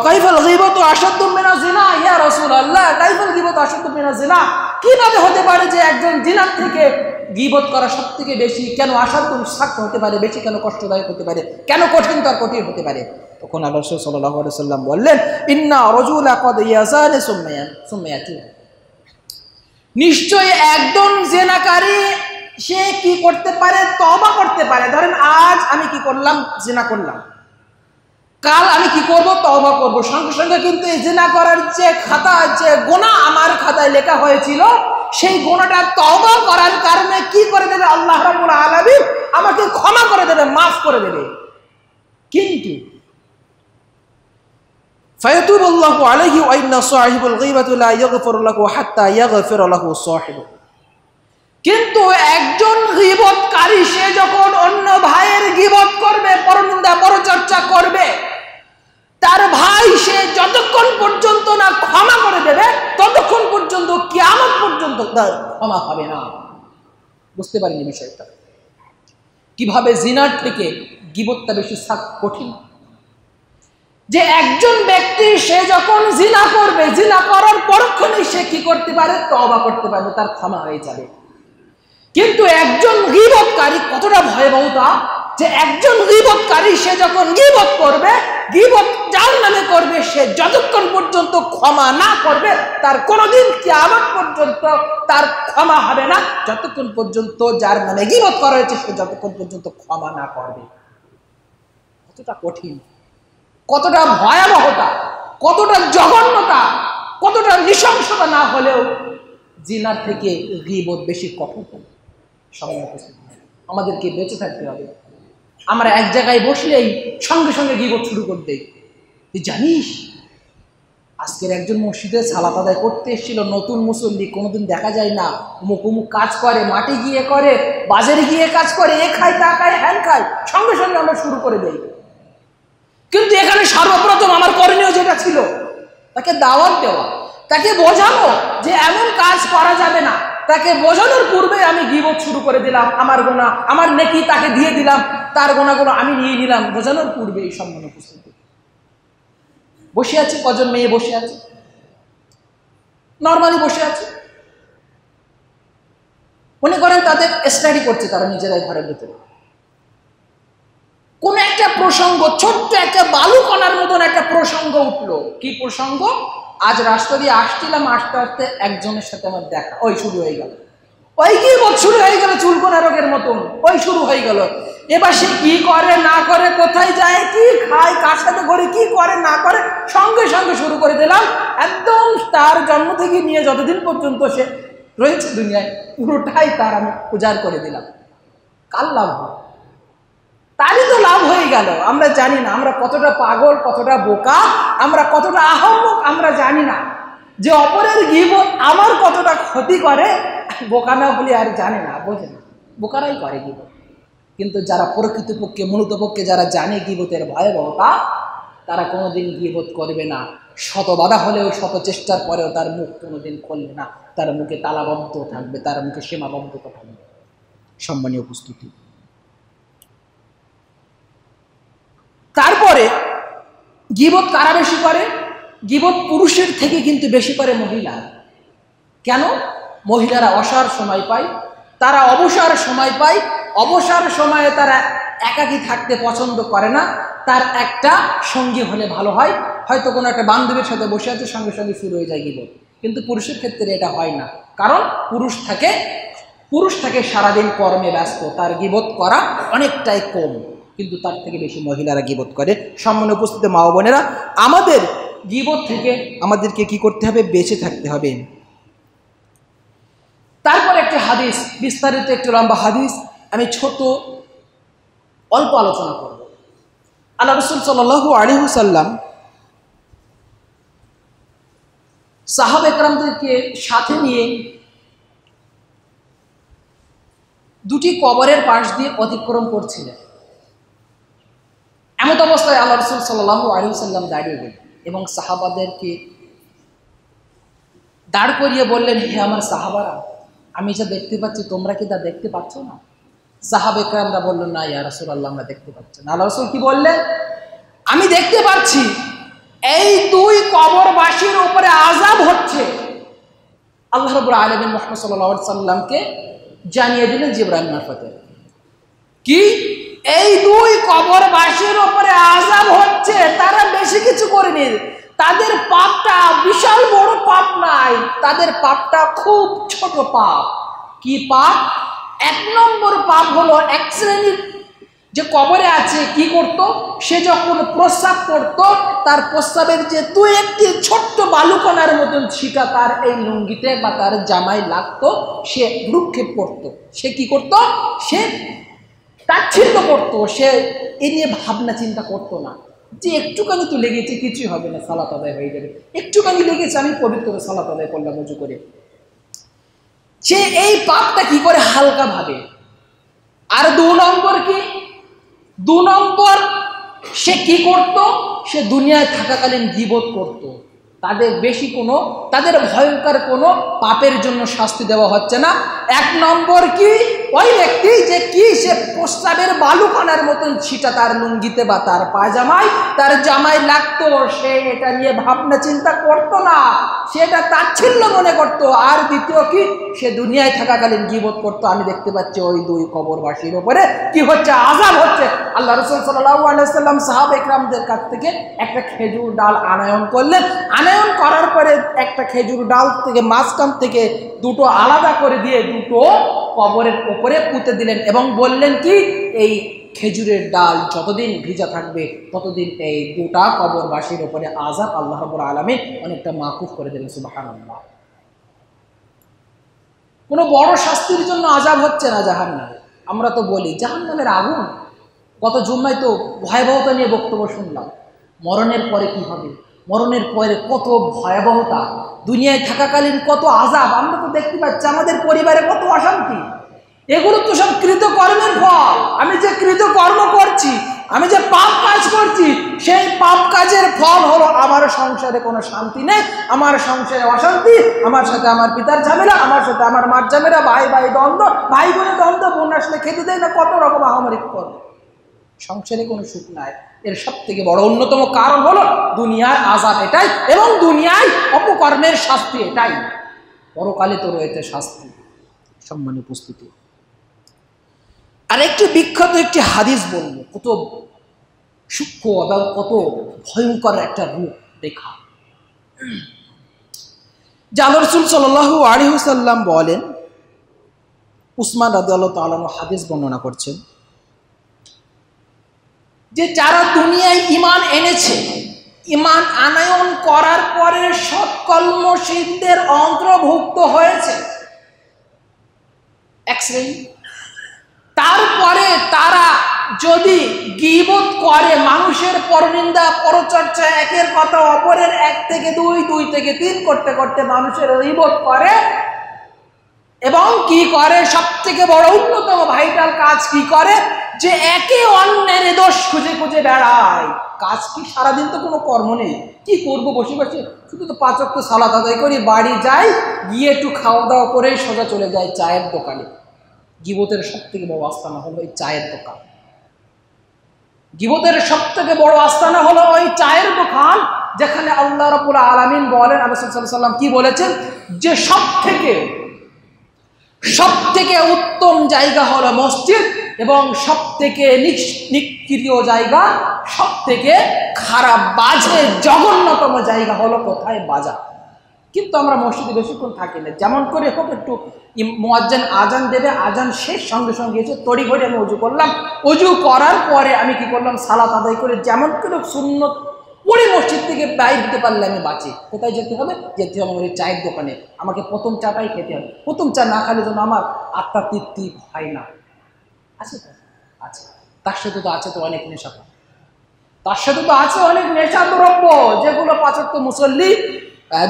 কাইফাল গীবাতু আশাদ্দু মিনাজ জিনা ইয়া রাসূলুল্লাহ, কাইফাল গীবাতু আশাদ্দু মিনাজ জিনা? কিভাবে হতে পারে যে একজন জিনার থেকে গীবত করা সব থেকে বেশি, কেন আশাদ্দু শাক্ত হতে পারে, বেশি কেন কষ্টদায়ক হতে পারে, কেন কঠিনতর কঠিন হতে পারে? তখন আল্লাহ রাসূল সাল্লাল্লাহু আলাইহি ওয়াসাল্লাম বললেন, ইন্না রাজুলা ক্বাদ ইয়াযানি সুম্মা ইয়াতুব। নিশ্চয়ই একজন জিনাকারী সে কি করতে পারে? তওবা করতে পারে। ধরেন আজ আমি কি করলাম? জিনা করলাম। কাল আমি কি করব? তওবা করব। সঙ্গে সঙ্গে কিন্তু এই জিনা করার যে খাতা, যে গুনাহ আমার খাতায় লেখা হয়েছিল, সেই গুনাহটা তওবা করার কারণে কি করে দেবে? আল্লাহ রাব্বুল আলামিন আমাকে ক্ষমা করে দেবে, মাফ করে দেবে। কিন্তু ফায়াতুবুল্লাহু আলাইহি ওয়া ইন্না সাহিবুল গীবাতি লা ইয়াগফিরু লাহু হাত্তা ইয়াগফিরা লাহু সাহিবু। কিন্তু একজন গীবতকারী সে যখন অন্য ভাইয়ের গীবত করবে, পরনিন্দা, পরচর্চা করবে, তার ভাই সে যতক্ষণ পর্যন্ত না ক্ষমা করে দেবে, ততক্ষণ পর্যন্ত কিয়ামত পর্যন্ত তার ক্ষমা হবে না। বুঝতে পারিনি বিষয়টা? কিভাবে জিনার থেকে গীবতটা বেশি কঠিন। যে একজন ব্যক্তি সে যখন জিনা করবে, জিনা করার পরক্ষণেই সে কি করতে পারে? তওবা করতে পারবে, তার ক্ষমা হয়ে যাবে। কিন্তু একজন গীবতকারী কতটা ভয়াবহতা, যে একজন গীবতকারী সে যখন গীবত করবে, গীবত যার নামে করবে, সে যতক্ষণ পর্যন্ত ক্ষমা না করবে তার কোনোদিন কিয়ামত পর্যন্ত তার ক্ষমা হবে না, যতক্ষণ পর্যন্ত যার নামে গীবত করা হয়েছে সে যতক্ষণ পর্যন্ত ক্ষমা না করবে। কতটা কঠিন, কতটা ভয়াবহতা, কতটা জঘন্যতা, কতটা নৃশংসতা না হলেও জিনার থেকে গীবত বেশি কঠোর। আমাদেরকে বেঁচে থাকতে হবে। আমরা এক জায়গায় বসলেই সঙ্গে সঙ্গে গীবত শুরু করে দেই। তুই জানিস আজকের একজন মসজিদে সালাত আদায় করতে এসেছিল, নতুন মুসল্লি, কোনোদিন দেখা যায় না, অমুক অমুক কাজ করে, মাঠে গিয়ে করে, বাজারে গিয়ে কাজ করে, এ খায় তা খায় হ্যান খায়, সঙ্গে সঙ্গে আমরা শুরু করে দেই। কিন্তু এখানে সর্বপ্রথম আমার করণীয় যেটা ছিল, তাকে দাওয়াত দেওয়া, তাকে বোঝানো যে এমন কাজ করা যাবে না। তাকে বোঝানোর পূর্বে আমি গীবত শুরু করে দিলাম, আমার গোনা, আমার নেকি তাকে দিয়ে দিলাম, তার গোনাগুলো আমি নিয়ে নিলাম। বোঝানোর পূর্বে এই সম্মান উপস্থিত বসে আছে, কজন মেয়ে বসে আছে, নর্মালি বসে আছে, মনে করেন তাদের স্টাডি করছে, তারা নিজেরাই ঘরের ভিতরে। কোন একটা প্রসঙ্গ, ছোট্ট একটা বালুকণার মতন একটা প্রসঙ্গ উঠলো। কি প্রসঙ্গ? আজ রাস্তা দিয়ে আসছিলাম, আস্তে আস্তে একজনের সাথে আমার দেখা, ওই শুরু হয়ে গেল, ওই গীবত শুরু হয়ে গেল, চুলকোনা রোগের মতন, ওই শুরু হয়ে গেল। এবার সে কি করে না করে, কোথায় যায়, কি খায়, কার সাথে ঘরে, কি করে না করে, সঙ্গে সঙ্গে শুরু করে দিলাম। একদম তার জন্ম থেকে নিয়ে যতদিন পর্যন্ত সে রয়েছে দুনিয়ায়, পুরোটাই তার আমি উজাড় করে দিলাম। কার লাভ হয়? তারই তো লাভ হয়ে গেল। আমরা জানি না আমরা কতটা পাগল, কতটা বোকা, আমরা কতটা আহম্মক, আমরা জানি না যে অপরের গীবত আমার কতটা ক্ষতি করে। বোকা না বলে আর জানে না, বোঝে না, বোকারাই করে গীবত। কিন্তু যারা প্রকৃতপক্ষে, মূলত পক্ষে যারা জানে গীবতের ভয়াবহতা, তারা কোনোদিন গীবত করবে না। শত বাধা হলেও, শত চেষ্টার পরেও তার মুখ কোনোদিন খুলবে না, তার মুখে তালাবদ্ধ থাকবে, তার মুখে সীমাবদ্ধতা থাকবে। সম্মানীয় উপস্থিতি, তারপরে গীবত কারা বেশি করে? গীবত পুরুষের থেকে কিন্তু বেশি করে মহিলা। কেন? মহিলারা অসার সময় পায়, তারা অবসর সময় পায়, অবসর সময়ে তারা একাকী থাকতে পছন্দ করে না, তার একটা সঙ্গী হলে ভালো হয়। হয়তো কোনো একটা বান্ধবীর সাথে বসে আছে, সঙ্গে সঙ্গে শুরু হয়ে যায় গীবত। কিন্তু পুরুষের ক্ষেত্রে এটা হয় না, কারণ পুরুষ থাকে সারাদিন কর্মে ব্যস্ত, তার গীবত করা অনেকটাই কম। কিন্তু তার থেকে বেশি মহিলারা গীবত করে। সম্মানিত উপস্থিত মা ও বোনেরা, আমাদের গীবত থেকে আমাদেরকে কি করতে হবে? বেঁচে থাকতে হবে। তারপর একটা হাদিস, বিস্তারিত একটু লম্বা হাদিস, আমি ছোট অল্প আলোচনা করব। আল্লাহ রাসূল সাল্লাল্লাহু আলাইহি ওয়াসাল্লাম সাহাবা একরামদেরকে সাথে নিয়ে দুটি কবরের পাশ দিয়ে অতিক্রম করছিলেন। এমত অবস্থায় আল্লাহ রাসূল সাল্লাল্লাহু আলাইহি ওয়াসাল্লাম দাঁড়িয়ে গেলেন এবং সাহাবাদেরকে দাঁড় করিয়ে বললেন, হে আমার সাহাবারা, আমি যা দেখতে পাচ্ছি তোমরা কি তা দেখতে পাচ্ছ না? সাহাবা একরামরা বললেন, না ইয়া রাসূলুল্লাহ, আমরা দেখতে পাচ্ছি না। আল্লাহ রাসূল কি বললেন? আমি দেখতে পাচ্ছি এই দুই কবরবাসীর উপরে আযাব হচ্ছে। আল্লাহ রাব্বুল আলামিন মুহাম্মদ সাল্লাল্লাহু আলাইহি সাল্লামকে জানিয়ে দিলেন জিবরাইল মারফতে, কি এই দুই কবরবাসীর উপরে আযাব হচ্ছে। তারা বেশি কিছু করেনি, তাদের পাপটা বিশাল বড় পাপ নাই, তাদের পাপটা খুব ছোট পাপ। কি পাপ? এক নম্বর পাপ হলো, এক শ্রেণীর যে কবরে আছে কি করত, সে যখন প্রস্রাব করত, তার প্রস্রাবের যে দু একটি ছোট্ট বালুকণার মতন ছিটা তার এই লুঙ্গিতে বা তার জামায় লাগতো, সে ভ্রুক্ষেপ করত। সে কি করত? সে তাচ্ছিল্য করতো, সে এ নিয়ে ভাবনা চিন্তা করতো না যে একটুখানি তো লেগেছে, কিছুই হবে না, সালাত আদায় হয়ে যাবে, একটুখানি লেগেছে, আমি পবিত্র সালাত আদায় করলাম উজু করে। সে এই পাপটা কি করে হালকা ভাবে। আর দু নম্বর কি? দু নম্বর সে কি করত? সে দুনিয়ায় থাকাকালীন গীবত করত। তাদের ভয়ঙ্কর কোনো পাপের জন্য শাস্তি দেওয়া হচ্ছে না। এক নম্বর কি? ওই ব্যক্তি যে কি সে প্রস্রাবের বালুকণার মতন ছিটা তার লুঙ্গিতে বা তার পায়জামায় তার জামায় লাগতো, সে এটা নিয়ে ভাবনা চিন্তা করতো না, সেটা তাচ্ছিল্য মনে করতো। আর দ্বিতীয় কি, সে দুনিয়ায় থাকাকালীন গীবত করতো। আমি দেখতে পাচ্ছি ওই দুই কবরবাসীর উপরে কি হচ্ছে, আযাব হচ্ছে। আল্লাহ রাসূল সাল্লাল্লাহু আলাইহি ওয়াসাল্লাম সাহাবা ইকরামদের কাছ থেকে একটা খেজুর ডাল আনয়ন করলেন। আনয়ন করার পরে একটা খেজুর ডাল থেকে মাঝখান থেকে দুটো আলাদা করে দিয়ে দুটো কবরের উপরে পুঁতে দিলেন এবং বললেন কি, এই খেজুরের ডাল যতদিন ভিজা থাকবে ততদিন এই দুটা কবরবাসীর উপরে আযাব আল্লাহ রাব্বুল আলামিন অনেকটা মাকুফ করে দেবেন। সুবহানাল্লাহ। কোনো বড় শাস্তির জন্য আযাব হচ্ছে না জাহান্নামে। আমরা তো বলি জাহান্নামের আগুন, গত জুম্মায় তো ভয়াবহতা নিয়ে বক্তব্য শুনলাম। মরণের পরে কি হবে, মরণের পরে কত ভয়াবহতা, দুনিয়ায় থাকাকালীন কত আযাব আমরা তো দেখতে পাচ্ছি, আমাদের পরিবারে কত অশান্তি। এগুলো তো সব কৃতকর্মের ফল। আমি যে কৃতকর্ম করছি, আমি যে পাপ কাজ করছি, সেই পাপ কাজের ফল হলো আমার সংসারে কোনো শান্তি নেই, আমার সংসারে অশান্তি, আমার সাথে আমার পিতার ঝামেলা, আমার সাথে আমার মার ঝামেলা, ভাই ভাই দ্বন্দ্ব, ভাই বোনের দ্বন্দ্ব, বোন আসলে খেতে দেয় না, কত রকম আহামরিক করে, সংসারে কোনো সুখ নাই। এর সব থেকে বড় অন্যতম কারণ হলো দুনিয়ার আযাব এটাই, এবং দুনিয়ায় অপকর্মের শাস্তি এটাই। পরকালে তো রয়েছে শাস্তি। সম্মানিত উপস্থিতি, আর একটি বিখ্যাত একটি হাদিস বলবো, কত সূক্ষ্ম এবং কত ভয়ঙ্কর একটা রূপ রেখা। যে আল্লাহ রাসূল সাল্লাল্লাহু আলাইহি ওয়াসাল্লাম বলেন, উসমান রাদিয়াল্লাহু তাআলা আনহু হাদিস বর্ণনা করছেন যে যারা দুনিয়ায় ঈমান এনেছে, ঈমান আনয়ন করার পরে সৎকর্মশীলদের অন্তর্ভুক্ত হয়েছে এক শ্রেণী, তারপরে তারা যদি গীবত করে, মানুষের পরনিন্দা পরচর্চা, একের কথা অপরের 1 থেকে 2, 2 থেকে 3 করতে করতে মানুষের গীবত করে, এবং কি করে, সব থেকে বড় অন্যতম ভাইটাল কাজ কি করে, যে একে অন্যের দোষ খুঁজে খুঁজে বেড়ায়। কাজ কি, সারাদিন তো কোনো কর্ম নেই, কি করবো বসে বসে, শুধু তো 5 ওয়াক্ত সালাত আদায় করি, বাড়ি যাই, গিয়ে একটু খাওয়া দাওয়া করে সোজা চলে যায় চায়ের দোকানে। গীবতের সব থেকে বড় আস্তানা হলো এই চায়ের দোকান। গীবতের সব থেকে বড় আস্তানা হলো ওই চায়ের দোকান, যেখানে আল্লাহ রাব্বুল আলামিন বলেন, রাসূল সাল্লাল্লাহু আলাইহি ওয়াসাল্লাম কি বলেছেন, যে সব থেকে উত্তম জায়গা হলো মসজিদ, এবং সব থেকে নিষ্ক্রিয় জায়গা, সব থেকে খারাপ বাজে জঘন্যতম জায়গা হলো কোথায়, বাজার। কিন্তু আমরা মসজিদে বেশিক্ষণ থাকি না, যেমন করে হোক একটু মুয়াজ্জিন আজান দেবে, আজান শেষ সঙ্গে সঙ্গে এসে তড়িঘড়ি আমি ওযু করলাম, ওযু করার পরে আমি কি করলাম, সালাত আদায় করে যেমন করে সুন্নত পড়ে মসজিদ থেকে বাইরে দিতে পারলে আমি বাঁচি। কোথায় যেতে হবে, যেতে হবে আমার এই চায়ের দোকানে, আমাকে প্রথম চাটাই খেতে হবে। প্রথম চা না খালে যেন আমার আত্মা তৃপ্তি হয় না। আছে তো আছে, তার সাথে তো আছে তো অনেক নেশা, তার সাথে তো আছে অনেক নেশা দ্রব্য, যেগুলো 5 ওয়াক্ত মুসল্লি,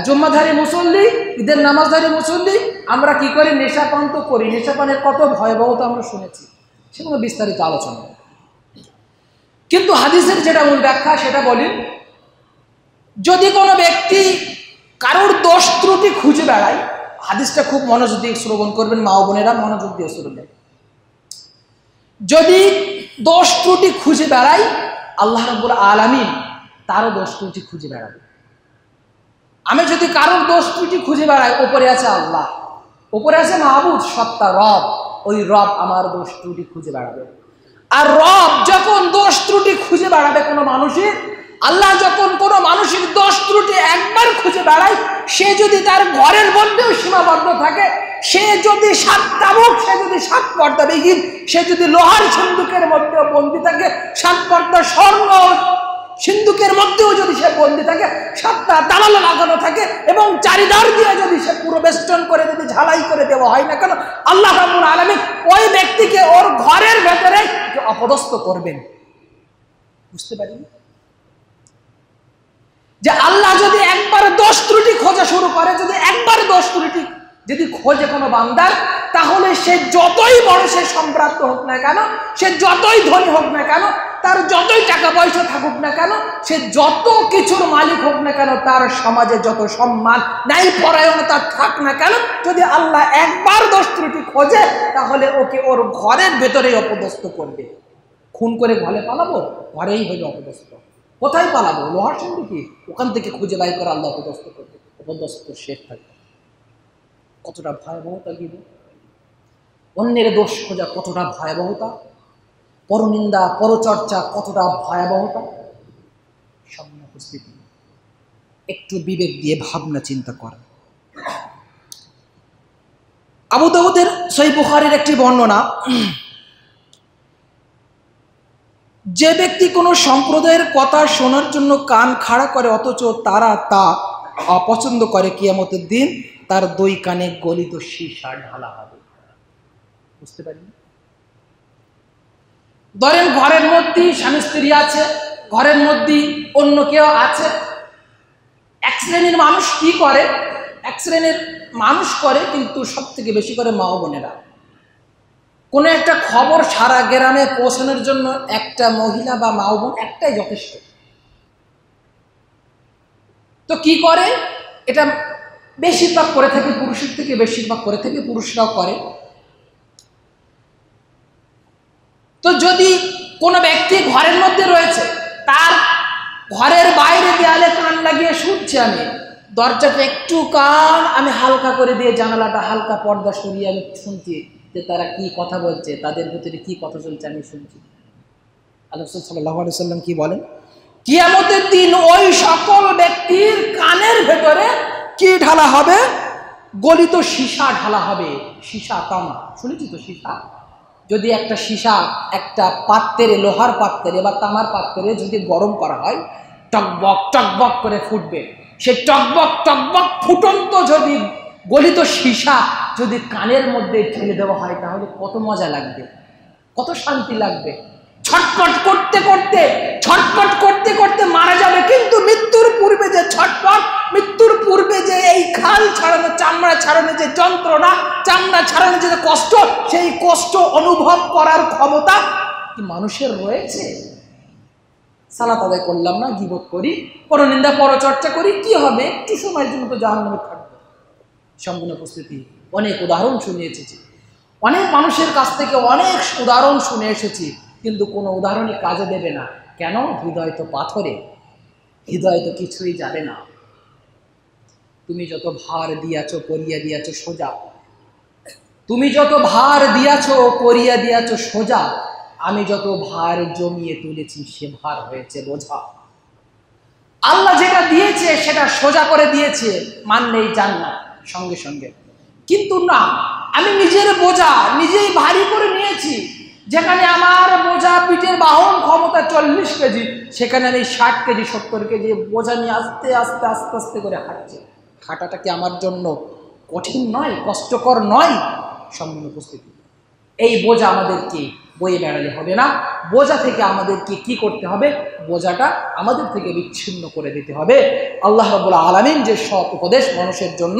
জুম্মাধারী মুসল্লি, ঈদের নামাজধারী মুসল্লি, আমরা কি করি, নেশাপান তো করি। নেশাপানের কত ভয়াবহতা আমরা শুনেছি, সেগুলো বিস্তারিত আলোচনা। কিন্তু হাদিসের যেটা মূল ব্যাখ্যা সেটা বলি, যদি কোনো ব্যক্তি কারোর দোষ ত্রুটি খুঁজে বেড়ায়, হাদিসটা খুব মনোযোগ দিয়ে শ্রবণ করবেন, মা ও বোনেরা মনোযোগ দিয়ে শুনবেন। যদি দোষ ত্রুটি খুঁজে বেড়ায়, আল্লাহ রাব্বুল আলামিন তারও দোষ ত্রুটি খুঁজে বেড়াবে। আমি যদি কারোর দোষ ত্রুটি খুঁজে বেড়াই, উপরে আছে আল্লাহ, উপরে আছে মাহবুদ সত্তা রব, ওই রব আমার দোষ ত্রুটি খুঁজে বেড়াবে। আর রব যখন দোষ ত্রুটি খুঁজে বেড়াবে কোনো মানুষের, আল্লাহ যখন কোনো মানুষের দোষ ত্রুটি একবার খুঁজে বেড়ায়, সে যদি তার ঘরের মধ্যেও সীমাবদ্ধ থাকে, সে যদি 7 তাবুক, সে যদি 7 পর্দাবিহীন, সে যদি লোহার সিন্ধুকের মধ্যেও বন্দী থাকে, 7 পর্দা স্বর্ণ সিন্ধুকের মধ্যেও যদি সে বন্দী থাকে, 7টা তালা লাগানো থাকে, এবং চারিধার দিয়ে যদি সে পুরো বেষ্টন করে যদি ঝালাই করে দেওয়া হয় না কেন, আল্লাহ রাব্বুল আলামিন ওই ব্যক্তিকে ওর ঘরের ভেতরে অপদস্থ করবেন। বুঝতে পারি যে আল্লাহ যদি একবার দোষ ত্রুটি খোঁজা শুরু করে, যদি একবার দোষ ত্রুটি যদি খোঁজে কোনো বান্দার, তাহলে সে যতই বড় সে সম্ভ্রান্ত হোক না কেন, সে যতই ধনী হোক না কেন, তার যতই টাকা পয়সা থাকুক না কেন, সে যত কিছুর মালিক হোক না কেন, তার সমাজে যত সম্মান ন্যায় পরায়ণতা থাক না কেন, যদি আল্লাহ একবার দোষ ত্রুটি খোঁজে তাহলে ওকে ওর ঘরের ভেতরেই অপদস্থ করবে। খুন করে ঘরে পালাবো, ঘরেই হইল অপদস্থ। কোথায় পালাবো? লোহার সঙ্গে কি ওখান থেকে খুঁজে বাই করে আল্লাহ অপদস্থ করবে, অপদস্থ শেষ থাকবে। কতটা ভয়াবহতা গিবত, অন্যের দোষ খোঁজা কতটা ভয়াবহতা, পরনিন্দা পরচর্চা কতটা ভয়াবহতা। সামনে উপস্থিতি একটু বিবেক দিয়ে ভাবনা চিন্তা করা। আবু দাউদের সহিহ বুখারীর একটি বর্ণনা, যে ব্যক্তি কোনো সম্প্রদায়ের কথা শোনার জন্য কান খাড়া করে অথচ তারা তা অপছন্দ করে, কিয়ামতের দিন তার দুই কানে গলিত সীসা ঢালা হবে। বুঝতে পারি? ধরেন ঘরের মধ্যে স্বামী স্ত্রী আছে, ঘরের মধ্যে অন্য কেউ আছে। এক শ্রেণীর মানুষ কি করে? এক শ্রেণীর মানুষ করে, কিন্তু সব থেকে বেশি করে মা ও বোনেরা। কোনো একটা খবর সারা গ্রামে পৌঁছানোর জন্য একটা মহিলা বা মা ও বোন একটাই যথেষ্ট। তো কি করে? এটা বেশিরভাগ করে থাকে পুরুষের থেকে, বেশিরভাগ করে থাকে পুরুষরাও করে। তো যদি কোনো ব্যক্তি ঘরের মধ্যে রয়েছে, তার ঘরের বাইরে দেয়ালে কান লাগিয়ে শুনছে, আমি দরজাটা একটু কান আমি হালকা করে দিয়ে জানালাটা হালকা পর্দা সরিয়ে আমি শুনছি যে তারা কি কথা বলছে, তাদের ভিতরে কি কথা চলছে আমি শুনছি। আল্লাহ রাসূল সাল্লাল্লাহু আলাইহি ওয়াসাল্লাম কি বলেন? কিয়ামতের দিন ওই সকল ব্যক্তির কানের ভেতরে কি ঢালা হবে? গলিত সীসা ঢালা হবে। সীসা, তামা, শুনেছি তো সীসা। যদি একটা সীসা একটা পাত্রে, লোহার পাত্রে বা তামার পাত্রে যদি গরম করা হয়, টকবক টকবক করে ফুটবে। সে টকবক টকবক ফুটন্ত যদি গলিত সীসা যদি কানের মধ্যে ঠেলে দেওয়া হয়, তাহলে কত মজা লাগবে, কত শান্তি লাগবে। ছটপট করতে করতে, ছটপট করতে করতে মারা যাবে, কিন্তু মৃত্যুর পূর্বে যে ছটপট, মৃত্যুর পূর্বে যে এই খাল ছাড়ানো, চামড়া ছাড়ানো যে যন্ত্রণা, চামড়া ছাড়ানো যে কষ্ট, সেই কষ্ট অনুভব করার ক্ষমতা কি মানুষের রয়েছে? সালাত আদায় করলাম না, গীবত করি, পরনিন্দা পরচর্চা করি, কি হবে? একটু সময়ের জন্য তো জাহান্নামে থাকবে। সম্পূর্ণ উপস্থিতি অনেক উদাহরণ শুনে এসেছি, অনেক মানুষের কাছ থেকে অনেক উদাহরণ শুনে এসেছি, কিন্তু কোনো উদাহরণই কাজে দেবে না। কেন? হৃদয় তো পাথরে, হৃদয় তো কিছুই যাবে না। তুমি যত ভার দিয়াছ, করিয়া দিয়াছ সোজা, তুমি যত ভার দিয়াছ, করিয়া দিয়াছ সোজা, আমি যত ভার জমিয়ে তুলেছি সে ভার হয়েছে বোঝা। আল্লাহ যেটা দিয়েছে সেটা সোজা করে দিয়েছে, মানলেই জান্নাত সঙ্গে সঙ্গে। কিন্তু না, আমি নিজের বোঝা নিজেই ভারী করে নিয়েছি। যেখানে আমার বোঝা পিঠের বাহন ক্ষমতা 40 কেজি, সেখানে আমি 60 কেজি 70 কেজি বোঝা নিয়ে আস্তে আস্তে আস্তে আস্তে করে হাঁটছি। হাঁটাটা কি আমার জন্য কঠিন নয়, কষ্টকর নয়? সম্পূর্ণ উপস্থিতি। এই বোঝা আমাদেরকে বয়ে বেড়ালে হবে না। বোঝা থেকে আমাদেরকে কি করতে হবে? বোঝাটা আমাদের থেকে বিচ্ছিন্ন করে দিতে হবে। আল্লাহ রাব্বুল আলামিন যে সৎ উপদেশ মানুষের জন্য,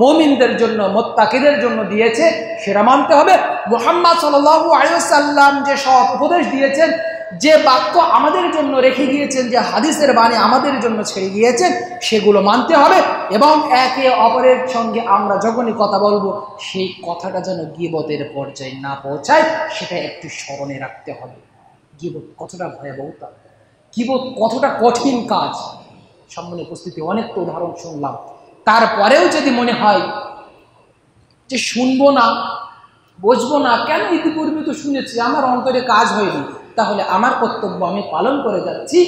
মুমিনদের জন্য, মুত্তাকিদের জন্য দিয়েছে সেটা মানতে হবে। মুহাম্মদ সাল্লাল্লাহু আলাইহি ওয়াসাল্লাম যে সৎ উপদেশ দিয়েছেন, যে বাক্য আমাদের জন্য রেখে গিয়েছেন, যে হাদিসের বাণী আমাদের জন্য ছেড়ে গিয়েছেন, সেগুলো মানতে হবে। এবং একে অপরের সঙ্গে আমরা যখনই কথা বলবো, সেই কথাটা যেন গীবতের পর্যায়ে না পৌঁছায়, সেটা একটু স্মরণে রাখতে হবে। গীবত কতটা ভয়াবহতা, গীবত কতটা কঠিন কাজ। সামনে উপস্থিতি অনেক তো উদাহরণ শুনলাম, তারপরেও যদি মনে হয় যে শুনবো না, বুঝবো না, কেন ইতিপূর্বে তো শুনেছি, আমার অন্তরে কাজ হয়নি, তাহলে আমার কর্তব্য আমি পালন করে যাচ্ছি।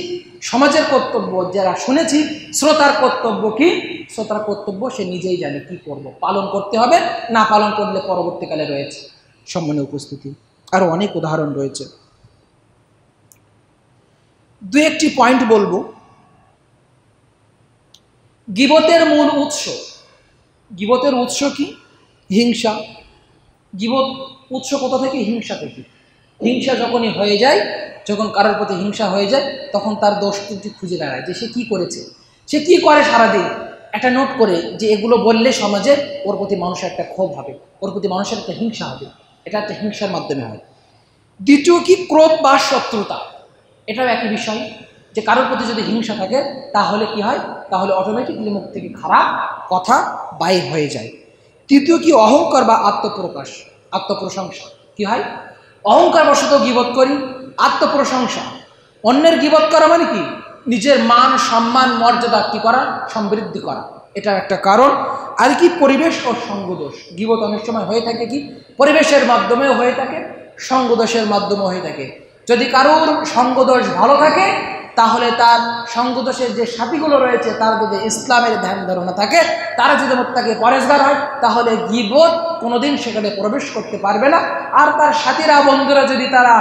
সমাজের কর্তব্য যারা শুনেছি, শ্রোতার কর্তব্য কি? শ্রোতার কর্তব্য সে নিজেই জানে কি করব, পালন করতে হবে, না পালন করলে পরবর্তীকালে রয়েছে। সম্মানের উপস্থিতি আরো অনেক উদাহরণ রয়েছে, দু একটি পয়েন্ট বলবো। গীবতের মূল উৎস, গীবতের উৎস কি? হিংসা। গীবত উৎস কোথা থেকে? হিংসা থেকে। হিংসা যখনই হয়ে যায়, যখন কারোর প্রতি হিংসা হয়ে যায়, তখন তার দোষ ত্রুটি খুঁজে বেড়ায় যে সে কি করেছে, সে কি করে সারাদিন। একটা নোট করে যে এগুলো বললে সমাজে ওর প্রতি মানুষের একটা ক্ষোভ হবে, ওর প্রতি মানুষের একটা হিংসা হবে। এটা একটা হিংসার মাধ্যমে হয়। দ্বিতীয় কি? ক্রোধ বা শত্রুতা। এটাও একই বিষয়, যে কারোর প্রতি যদি হিংসা থাকে তাহলে কি হয়, তাহলে অটোমেটিকলি মুখ থেকে খারাপ কথা বাইর হয়ে যায়। তৃতীয় কি, অহংকার বা আত্মপ্রকাশ, আত্মপ্রশংসা। কি হয়, অহংকার বশত গীবত করি, আত্মপ্রশংসা। অন্যের গীবত করা মানে কি, নিজের মান সম্মান মর্যাদা কি করা, সমৃদ্ধি করা, এটা একটা কারণ। আর কি, পরিবেশ ও সঙ্গদোষ। গীবত অনেক সময় হয়ে থাকে কি, পরিবেশের মাধ্যমেও হয়ে থাকে, সঙ্গদোষের মাধ্যমেও হয়ে থাকে। যদি কারোর সঙ্গদোষ ভালো থাকে তাহলে তার সঙ্গদোষের যে সাথীগুলো রয়েছে তার যদি ইসলামের ধ্যান ধারণা থাকে, তারা যদি মুত্তাকি পরেশগার হয়, তাহলে গীবত কোনোদিন সেখানে প্রবেশ করতে পারবে না। আর তার সাথীরা বন্ধুরা যদি তারা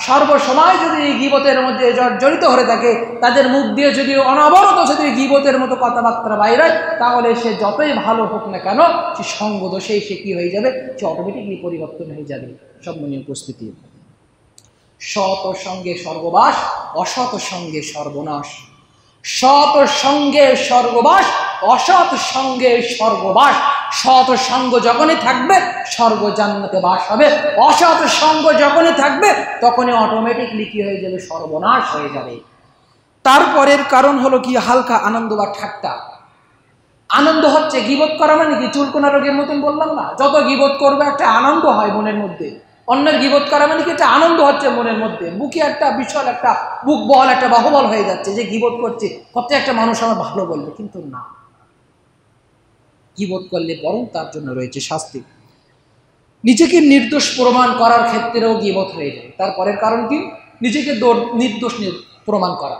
সর্বসময় যদি গীবতের মধ্যে জড়িত হয়ে থাকে, তাদের মুখ দিয়ে যদি অনবরত যদি গীবতের মতো কথাবার্তা বাইর হয়, তাহলে সে যতই ভালো হোক না কেন, সে সঙ্গদোষেই সে কী হয়ে যাবে, সে অটোমেটিকলি পরিবর্তন হয়ে যাবে। সম্মানীয় উপস্থিতি, সৎ সঙ্গে স্বর্গবাস, অসৎ সঙ্গে সর্বনাশ। সৎ সঙ্গে স্বর্গবাস, অসৎ সঙ্গে স্বর্গবাস। সৎ সঙ্গ যখনই থাকবে স্বর্গ জান্নাতে বাস হবে, অসৎ সঙ্গ যখনই থাকবে তখনই অটোমেটিকলি কি হয়ে যাবে, সর্বনাশ হয়ে যাবে। তারপরের কারণ হলো কি, হালকা আনন্দ বা ঠাট্টা। আনন্দ হচ্ছে, গীবত করা মানে কি, চুলকোনা রোগের মতন বললাম না, যত গীবত করবে একটা আনন্দ হয় মনের মধ্যে। অন্যের গীবত করা মানে কি, একটা আনন্দ হচ্ছে মনের মধ্যে, বুকে একটা বিশাল একটা বুক বহল একটা বাহুবল হয়ে যাচ্ছে যে গীবত করছে, কত একটা মানুষ আমার ভালো বলবে। কিন্তু না, গীবত করলে বরং তার জন্য রয়েছে শাস্তি। নিজেকে নির্দোষ প্রমাণ করার ক্ষেত্রেও গীবত হয়ে যায়। তারপরের কারণ কি, নিজেকে নির্দোষ প্রমাণ করা।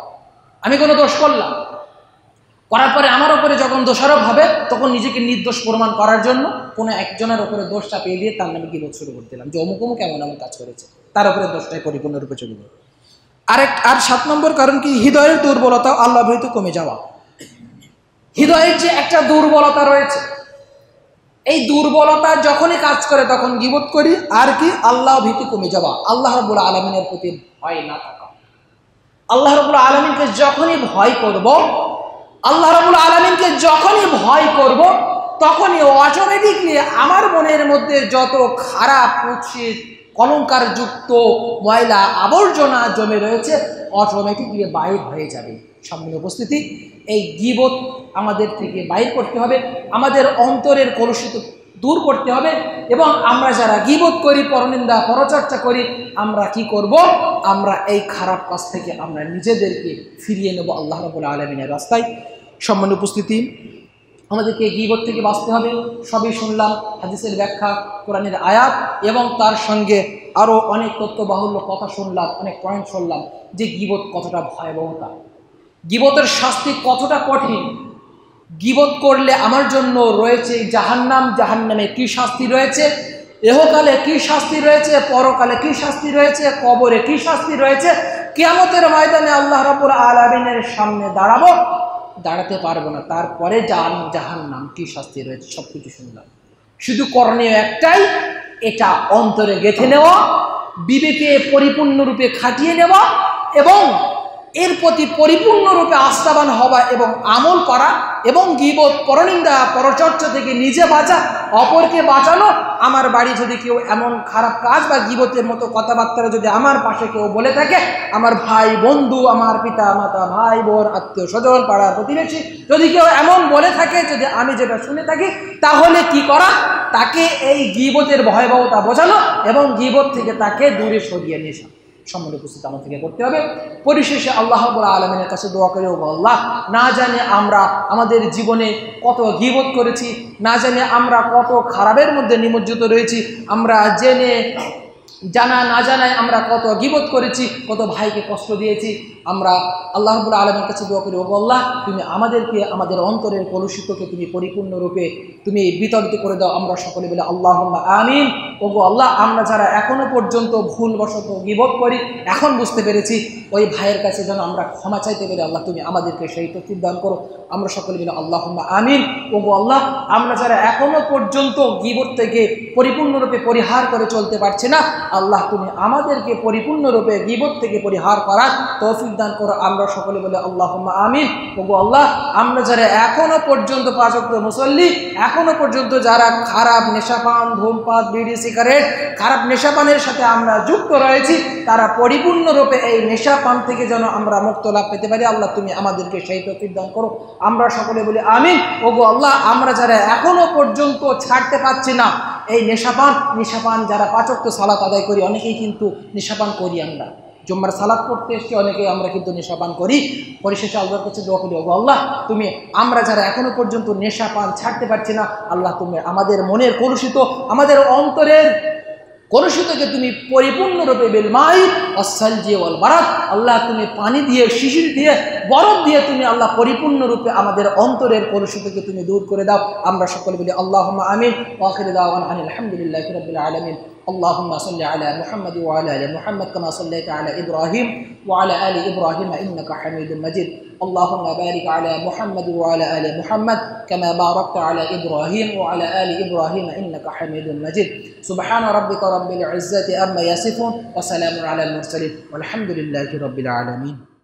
আমি কোনো দোষ করলাম, করার পরে আমার ওপরে যখন দোষারোপ হবে, তখন নিজেকে নির্দোষ প্রমাণ করার জন্য কোনো একজনের ওপরে দোষ চাপিয়ে দিয়ে তার নামে গীবত শুরু করে দিলাম, যে অমুক অমুক এমন এমন কাজ করেছে, তার উপরে দোষটাই পরিপূর্ণরূপে চলে যায়। আর 7 নম্বর কারণ কি, হৃদয়ের দুর্বলতা, আল্লাহ ভীত কমে যাওয়া। হৃদয়ের যে একটা দুর্বলতা রয়েছে, এই দুর্বলতা যখনই কাজ করে তখন গীবত করি। আর কি, আল্লাহ ভীতি কমে যাওয়া, আল্লাহ রাব্বুল আলামিনের প্রতি ভয় না থাকা। আল্লাহ রাব্বুল আলামিনকে যখনই ভয় করব, আল্লাহ রাব্বুল আলামিনকে যখনই ভয় করব, তখনই অটোমেটিকলি আমার মনের মধ্যে যত খারাপ, কুৎসিত, অলঙ্কার যুক্ত ময়লা আবর্জনা জমে রয়েছে অটোমেটিকলি বাইর হয়ে যাবে। সামনে উপস্থিতি, এই গীবত আমাদের থেকে বাইর করতে হবে, আমাদের অন্তরের কলুষিত দূর করতে হবে। এবং আমরা যারা গীবত করি, পরনিন্দা পরচর্চা করি, আমরা কি করব, আমরা এই খারাপ কাজ থেকে আমরা নিজেদেরকে ফিরিয়ে নেব আল্লাহ রাব্বুল আলামিনের রাস্তায়। সম্মানিত উপস্থিতি, আমাদেরকে গীবত থেকে বাঁচতে হবে। সবই শুনলাম, হাদিসের ব্যাখ্যা, কোরআনের আয়াত এবং তার সঙ্গে আরও অনেক তথ্যবাহুল্য কথা শুনলাম, অনেক পয়েন্ট শুনলাম যে গীবত কতটা ভয়াবহতা, গীবতের শাস্তি কতটা কঠিন। গীবত করলে আমার জন্য রয়েছে জাহান্নাম, জাহান্নামে কি শাস্তি রয়েছে, ইহকালে কি শাস্তি রয়েছে, পরকালে কি শাস্তি রয়েছে, কবরে কি শাস্তি রয়েছে, কিয়ামতের ময়দানে আল্লাহ রাব্বুল আলামিনের সামনে দাঁড়াতে পারবো না, তারপরে জাহান্নাম কি শাস্তি রয়েছে, সব কিছু শুনলাম। শুধু করণীয় একটাই, এটা অন্তরে গেঁথে নেওয়া, বিবেকে পরিপূর্ণরূপে খাটিয়ে নেওয়া এবং এর প্রতি পরিপূর্ণরূপে আস্থাবান হওয়া এবং আমল করা, এবং গীবত, পরনিন্দা পরচর্চা থেকে নিজে বাঁচা, অপরকে বাঁচানো। আমার বাড়ি যদি কেউ এমন খারাপ কাজ বা গীবতের মতো কথাবার্তা যদি আমার পাশে কেউ বলে থাকে, আমার ভাই বন্ধু, আমার পিতা মাতা, ভাই বোন, আত্মীয় স্বজন, পাড়ার প্রতিবেশী, যদি কেউ এমন বলে থাকে, যদি আমি যেটা শুনে থাকি, তাহলে কি করা, তাকে এই গীবতের ভয়াবহতা বোঝানো এবং গীবত থেকে তাকে দূরে সরিয়ে নিয়ে আসা। সম্মানিত উপস্থিত আমার থেকে করতে হবে। পরিশেষে আল্লাহ রাব্বুল আলামিনের কাছে দোয়া করে, আল্লাহ, না জানে আমরা আমাদের জীবনে কত গীবত করেছি, না জানে আমরা কত খারাপের মধ্যে নিমজ্জিত রয়েছি, আমরা জেনে জানা না জানায় আমরা কত গীবত করেছি, কত ভাইকে কষ্ট দিয়েছি। আমরা আল্লাহ রাব্বুল আলামিনের কাছে দোয়া করি, ওগো আল্লাহ, তুমি আমাদেরকে আমাদের অন্তরের কলুষিতকে তুমি পরিপূর্ণরূপে তুমি বিতরিত করে দাও। আমরা সকলে বলে আল্লাহুম্মা আমিন। ওগো আল্লাহ, আমরা যারা এখনো পর্যন্ত ভুলবশত গীবত করি, এখন বুঝতে পেরেছি, ওই ভাইয়ের কাছে যেন আমরা ক্ষমা চাইতে পারি। আল্লাহ, তুমি আমাদেরকে সেই তৌফিক দান করো। আমরা সকলে বলে আল্লাহুম্মা আমিন। ওগো আল্লাহ, আমরা যারা এখনো পর্যন্ত গীবত থেকে পরিপূর্ণরূপে পরিহার করে চলতে পারছি না, আল্লাহ তুমি আমাদেরকে পরিপূর্ণরূপে গীবত থেকে পরিহার করার তৌফিক দান করো। আমরা সকলে বলে আল্লাহুম্মা আমিন। ওগো আল্লাহ, আমরা যারা এখনো পর্যন্ত 5 ওয়াক্ত মুসল্লি, এখনো পর্যন্ত যারা খারাপ নেশাপান, ধূমপান, বিড়ি, সিগারেট, খারাপ নেশাপানের সাথে আমরা যুক্ত রয়েছি, তারা পরিপূর্ণরূপে এই নেশাপান থেকে যেন আমরা মুক্ত লাভ পেতে পারি। আল্লাহ তুমি আমাদেরকে সেই তৌফিক দান করো। আমরা সকলে বলি আমিন। ওগো আল্লাহ, আমরা যারা এখনো পর্যন্ত ছাড়তে পারছি না এই নেশাপান যারা 5 ওয়াক্ত সালাত আদায় করি, অনেকেই কিন্তু নেশাপান করি। আমরা জুম্মার সালাত পড়তে এসেছি, অনেকেই আমরা কিন্তু নেশাপান করি। পরিশেষে আল্লাহর কাছে দোয়া করি, ওগো আল্লাহ তুমি আমরা যারা এখনো পর্যন্ত নেশাপান ছাড়তে পারছি না, আল্লাহ তুমি আমাদের মনের কলুষিত, আমাদের অন্তরের কলুষিতকে তুমি পরিপূর্ণরূপে বিল মাই ওয়াসসালজি ওয়াল বারাদ, আল্লাহ তুমি পানি দিয়ে, শিশির দিয়ে, বরফ দিয়ে তুমি আল্লাহ পরিপূর্ণরূপে আমাদের অন্তরের কলুষিতকে তুমি দূর করে দাও। আমরা সকলে বলি আল্লাহুম্মা আমিন। ওয়া আখিরু দাওয়ানা আনিল হামদুলিল্লাহি রাব্বিল আলামিন। اللهم صل على محمد وعلى ال محمد كما صليت على ابراهيم وعلى ال ابراهيم انك حميد مجيد. اللهم بارك على محمد وعلى ال محمد كما باركت على ابراهيم وعلى ال ابراهيم انك حميد مجيد. سبحان ربك رب العزة عما يصفون وسلام على المرسلين والحمد لله رب العالمين.